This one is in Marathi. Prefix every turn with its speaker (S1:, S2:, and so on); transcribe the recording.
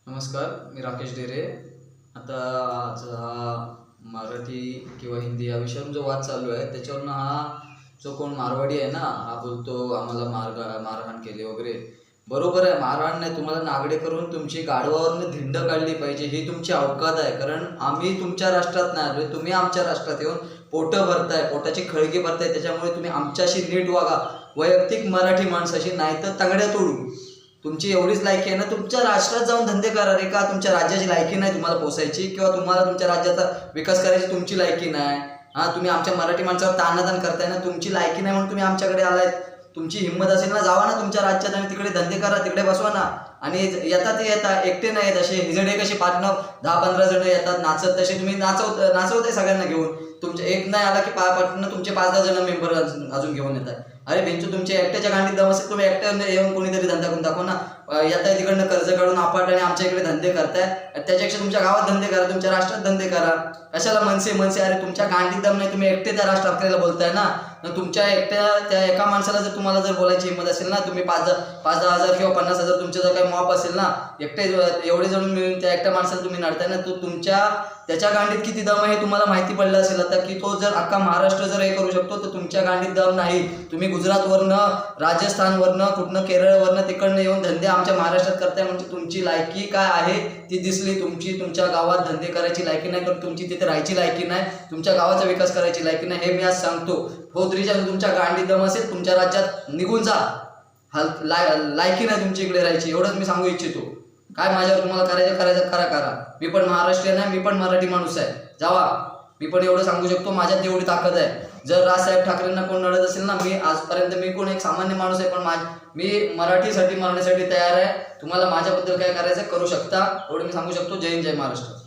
S1: नमस्कार, मी राकेश डेरे. आता आज हा मराठी किंवा हिंदी या विषयावरून जो वाद चालू आहे त्याच्यावरून हा जो कोण मारवाडी आहे ना, हा बोलतो आम्हाला मारहाण केली वगैरे. बरोबर आहे, मारहाण नाही, तुम्हाला नागडे करून तुमची गाढवावरनं धिंड काढली पाहिजे, ही तुमची अवकात आहे. कारण आम्ही तुमच्या राष्ट्रात नाही आलोय, तुम्ही आमच्या राष्ट्रात येऊन पोटं भरताय, पोटाची खळगी भरताय. त्याच्यामुळे तुम्ही आमच्याशी नीट वागा, वैयक्तिक मराठी माणसाशी, नाही तर तंगड्या तोडू. तुमची एवढीच लायकी आहे ना, तुमच्या राष्ट्रात जाऊन धंदे करा रे. का तुमच्या राज्याची लायकी नाही तुम्हाला पोसायची, किंवा तुम्हाला तुमच्या राज्याचा विकास करायची तुमची लायकी नाही? तुम्ही आमच्या मराठी माणसावर तानादान करताय ना, तुमची लायकी नाही म्हणून तुम्ही आमच्याकडे आलाय. तुमची हिंमत असेल ना, जावा ना तुमच्या राज्यात आणि तिकडे धंदे करा, तिकडे बसवा ना. आणि येतात ते येतात, एकटे नाही येत. असे हिजडे कसे 5-10-15 जण येतात नाचत, तसे तुम्ही नाचवताय सगळ्यांना घेऊन. तुमच्या एक नाही आला की पाठनं तुमचे 5-10 जण मेंबर अजून घेऊन येतात. अरे बेंचू, तुमच्या एकट्याच्या गांडीत दम असेल, तुम्ही एकट्याने येऊन कोणीतरी धंदा करून दाखवा ना. येताय तिकडनं कर्ज काढून अपाट आणि आमच्या इकडे धंदे करताय. त्याच्यापेक्षा तुमच्या गावात धंदे करा, तुमच्या राष्ट्रात धंदे करा. कशाला मनसे? अरे तुमच्या गांडीत दम नाही, तुम्ही एकटे त्या राष्ट्राला बोलताय ना. तुमच्या एकट्या त्या एका माणसाला जर तुम्हाला जर बोलायची हिंमत असेल ना, तुम्ही 5-10 हजार किंवा 50 हजार तुमचं जर काही मॉप असेल ना, एकटे एवढे जण मिळून त्या एकट्या माणसाला तुम्ही नडताय ना, तो त्याच्या गांडीत किती दम आहे तुम्हाला माहिती पडलं असेल आता, की तो जर अख्खा महाराष्ट्र जर हे करू शकतो, तर तुमच्या गांडीत दम नाही. तुम्ही गुजरातवरनं, राजस्थानवरनं, कुठनं केरळवरनं तिकडनं येऊन धंदे आमच्या महाराष्ट्रात करताय. म्हणजे तुमची लायकी काय आहे ती दिसली. तुमच्या गावात धंदे करायची लायकी नाही, तर तुमची तिथे राहायची लायकी नाही, तुमच्या गावाचा विकास करायची लायकी नाही. हे मी आज सांगतो. फोदरीच्या तुमच्या गांडीत दम असेल, तुमच्या राज्यात निघून जा. लायकी नाही तुमची इकडे राहायची, एवढंच मी सांगू इच्छितो. काय माझ्यावर तुम्हाला करायचं करा. मी पण महाराष्ट्रीयन आहे, मी पण मराठी माणूस आहे, जावा. मी पण एवढं सांगू शकतो, माझ्यात एवढी ताकद आहे. जर राजसाहेब ठाकरेंना कोण लढत असेल ना, मी आजपर्यंत मी कोण एक सामान्य माणूस आहे, पण मी मराठीसाठी मरण्यासाठी तयार आहे. तुम्हाला माझ्याबद्दल काय करायचं करू शकता, एवढं मी सांगू शकतो. जय हिंद, जय महाराष्ट्र.